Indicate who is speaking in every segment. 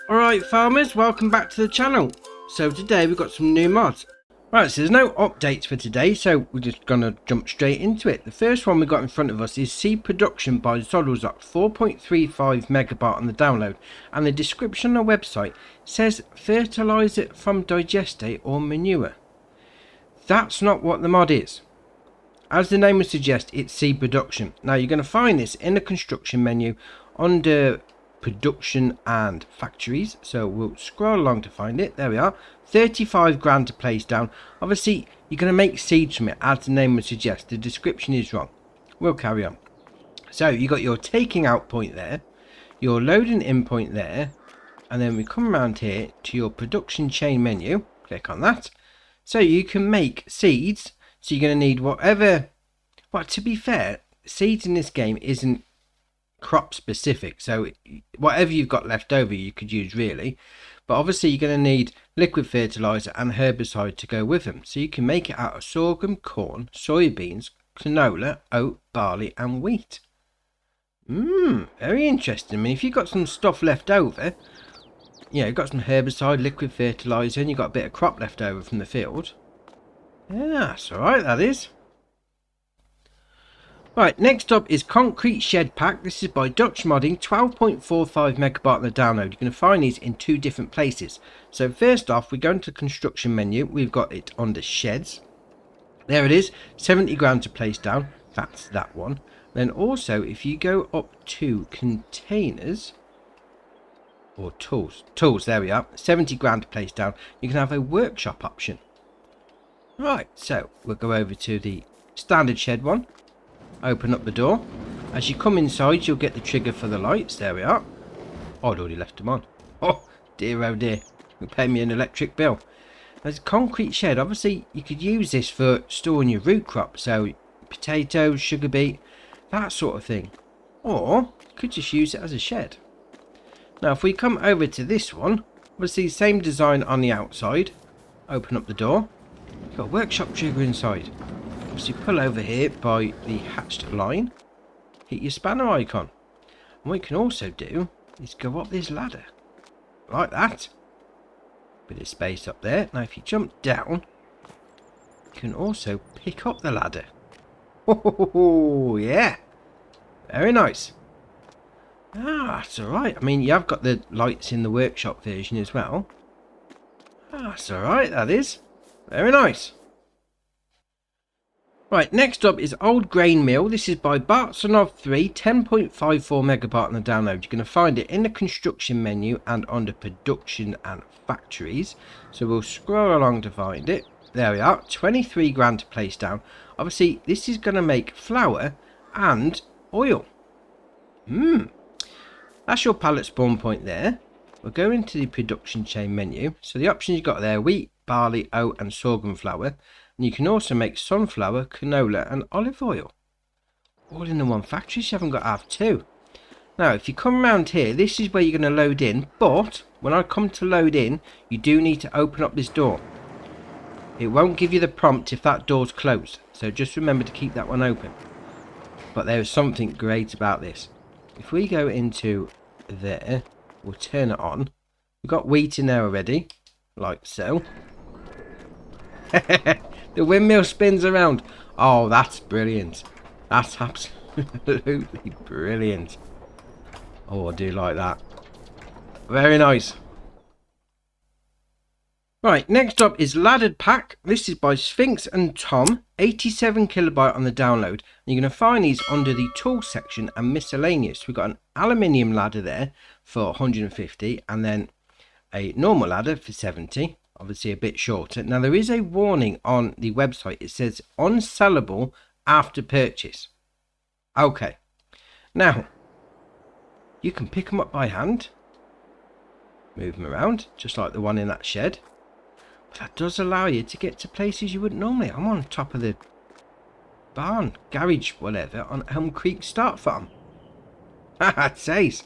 Speaker 1: Alright farmers, welcome back to the channel. So today we've got some new mods. Right, so there's no updates for today, so we're just gonna jump straight into it. The first one we got in front of us is Seed Production by Zoddlezok, 4.35 megabyte on the download, and the description on the website says fertilizer from digestate or manure. That's not what the mod is. As the name would suggest, it's seed production. Now you're going to find this in the construction menu under production and factories. So we'll scroll along to find it. There we are. 35 grand to place down. Obviously you're going to make seeds from it, as the name would suggest. The description is wrong. We'll carry on. So you got your taking out point there, your loading in point there, and then we come around here to your production chain menu. Click on that. So you can make seeds. So you're going to need whatever, well, to be fair, seeds in this game isn't crop specific. So whatever you've got left over you could use really. But obviously you're going to need liquid fertilizer and herbicide to go with them. So you can make it out of sorghum, corn, soybeans, canola, oat, barley and wheat. Very interesting. I mean, if you've got some stuff left over, you know, you've got some herbicide, liquid fertilizer and you've got a bit of crop left over from the field. Yeah, that's alright, that is. Right, next up is Concrete Shed Pack. This is by Dutch Modding, 12.45 megabyte on the download. You're going to find these in two different places. So first off, we go into the construction menu. We've got it under sheds. There it is, 70 grand to place down. That's that one. Then also, if you go up to containers, or tools, there we are, 70 grand to place down. You can have a workshop option. Right, so we'll go over to the standard shed one. Open up the door. As you come inside, you'll get the trigger for the lights. There we are. Oh, I'd already left them on. Oh dear. You'll pay me an electric bill. There's a concrete shed. Obviously, you could use this for storing your root crop. So, potatoes, sugar beet, that sort of thing. Or, you could just use it as a shed. Now, if we come over to this one, obviously, same design on the outside. Open up the door. You've got a workshop trigger inside. So you pull over here by the hatched line, hit your spanner icon. And what you can also do is go up this ladder. Like that. Bit of space up there. Now if you jump down, you can also pick up the ladder. Oh yeah. Very nice. That's alright. I mean, you have got the lights in the workshop version as well. That's alright, that is. Very nice. Right, next up is Old Grain Mill. This is by Bartsonov 3, 10.54 megabyte on the download. You're going to find it in the construction menu and under production and factories. So we'll scroll along to find it. There we are, 23 grand to place down. Obviously, this is going to make flour and oil. That's your pallet spawn point there. We'll go into the production chain menu. So the options you've got there, wheat, barley, oat and sorghum flour. And you can also make sunflower, canola and olive oil. All in the one factory, so you haven't got to have two. Now, if you come around here, this is where you're going to load in. But, when I come to load in, you do need to open up this door. It won't give you the prompt if that door's closed. So just remember to keep that one open. But there is something great about this. If we go into there, we'll turn it on. We've got wheat in there already, like so. The windmill spins around. Oh, that's brilliant. That's absolutely brilliant. Oh, I do like that. Very nice. Right, next up is Laddered Pack. This is by Sphinx and Tom. 87 kilobyte on the download. And you're going to find these under the tool section and miscellaneous. We've got an aluminium ladder there for 150 and then a normal ladder for 70. Obviously a bit shorter. Now there is a warning on the website. It says unsellable after purchase. Okay. Now, you can pick them up by hand. Move them around, just like the one in that shed. But that does allow you to get to places you wouldn't normally. I'm on top of the barn, garage, whatever, on Elm Creek Start Farm. It says.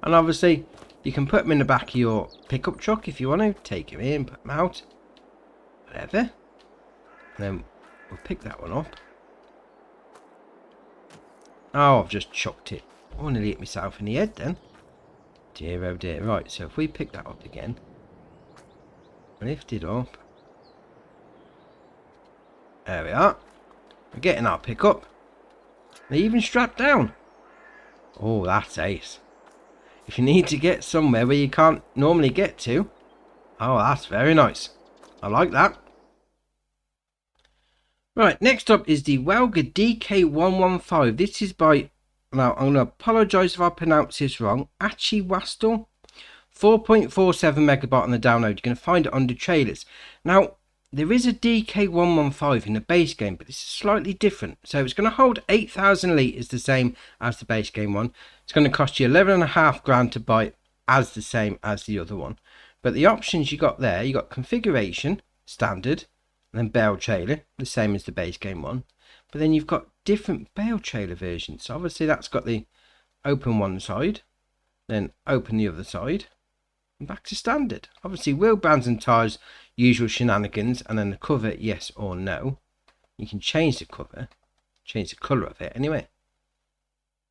Speaker 1: And obviously, you can put them in the back of your pickup truck if you want to. Take them in, put them out. Whatever. And then we'll pick that one up. Oh, I've just chucked it. I nearly hit myself in the head then. Dear, oh dear. Right, so if we pick that up again, lift it up. There we are. We're getting our pickup. They're even strapped down. Oh, that's ace. If you need to get somewhere where you can't normally get to. Oh, that's very nice. I like that. Right, next up is the Welga DK115. This is by, now I'm going to apologise if I pronounce this wrong, Achiwastel. 4.47 megabyte on the download. You're going to find it under trailers. Now, there is a DK115 in the base game, but this is slightly different. So it's going to hold 8,000 litres, the same as the base game one. It's going to cost you 11.5 grand to buy, as the same as the other one. But the options you got there, you got configuration, standard, and then Bale trailer, the same as the base game one. But then you've got different Bale trailer versions. So obviously that's got the open one side, then open the other side, and back to standard. Obviously wheel bands and tyres, usual shenanigans, and then the cover, yes or no. You can change the cover, change the colour of it anyway.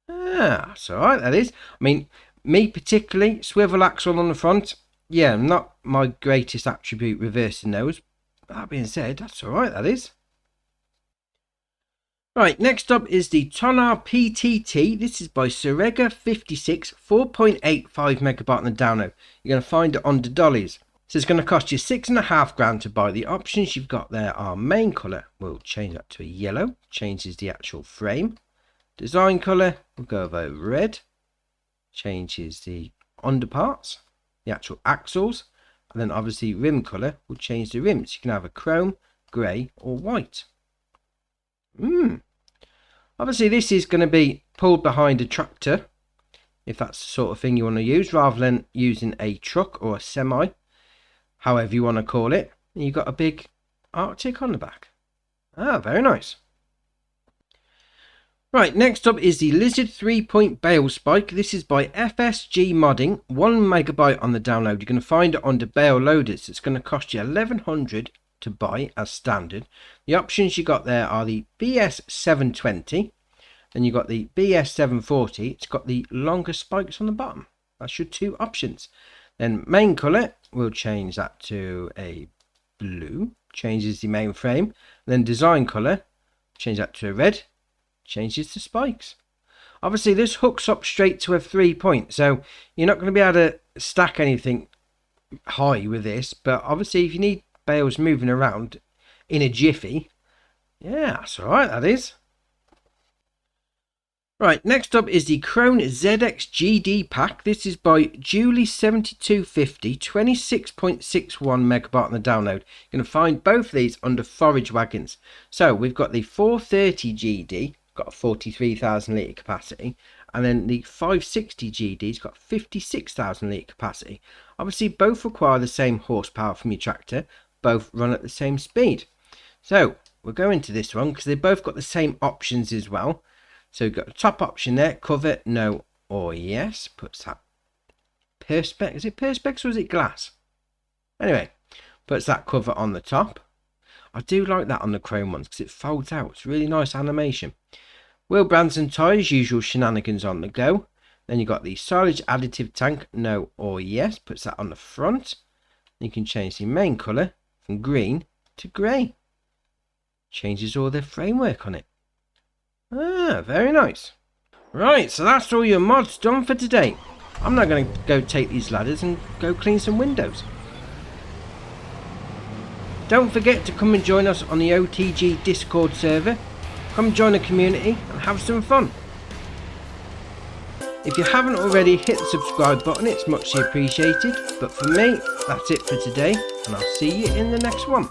Speaker 1: Ah, that's alright, that is. I mean, me particularly, swivel axle on the front. Yeah, not my greatest attribute, reversing those. That being said, that's alright, that is. Right, next up is the tonneau PTT. This is by Sorega 56, 4.85 megabyte on the download. You're going to find it on the dollies. So it's going to cost you 6.5 grand to buy. The options you've got there are main colour. We'll change that to a yellow. Changes the actual frame. Design colour, we'll go over red. Changes the underparts, the actual axles. And then obviously rim colour will change the rims. You can have a chrome, grey or white. Obviously this is going to be pulled behind a tractor, if that's the sort of thing you want to use, rather than using a truck or a semi, however you want to call it. And you've got a big Arctic on the back. Ah, very nice. Right, next up is the Lizard 3-point Bale spike. This is by FSG Modding, 1 megabyte on the download. You're going to find it under Bale loaders. It's going to cost you 1100 to buy as standard. The options you got there are the BS720, then you got the BS740. It's got the longer spikes on the bottom. That's your two options. Then main colour, we'll change that to a blue, changes the main frame. Then design colour, change that to a red, changes the spikes. Obviously this hooks up straight to a 3-point, so you're not going to be able to stack anything high with this, but obviously if you need bales moving around in a jiffy, yeah, that's alright, that is. Right, next up is the Krone ZX GD pack. This is by Julie7250, 26.61 megabyte on the download. You're going to find both of these under forage wagons. So we've got the 430 GD, got a 43,000 litre capacity, and then the 560 GD's got 56,000 litre capacity. Obviously both require the same horsepower from your tractor, both run at the same speed. So we'll go into this one because they've both got the same options as well. So we've got the top option there, cover, no or yes. Puts that perspex, is it perspex or is it glass? Anyway, puts that cover on the top. I do like that on the chrome ones because it folds out. It's really nice animation. Wheel brands and tyres, usual shenanigans on the go. Then you've got the silage additive tank, no or yes. Puts that on the front. You can change the main colour from green to grey. Changes all the framework on it. Ah, very nice. Right, so that's all your mods done for today. I'm now going to go take these ladders and go clean some windows. Don't forget to come and join us on the OTG Discord server. Come join the community and have some fun. If you haven't already, hit the subscribe button, it's muchly appreciated. But for me, that's it for today, and I'll see you in the next one.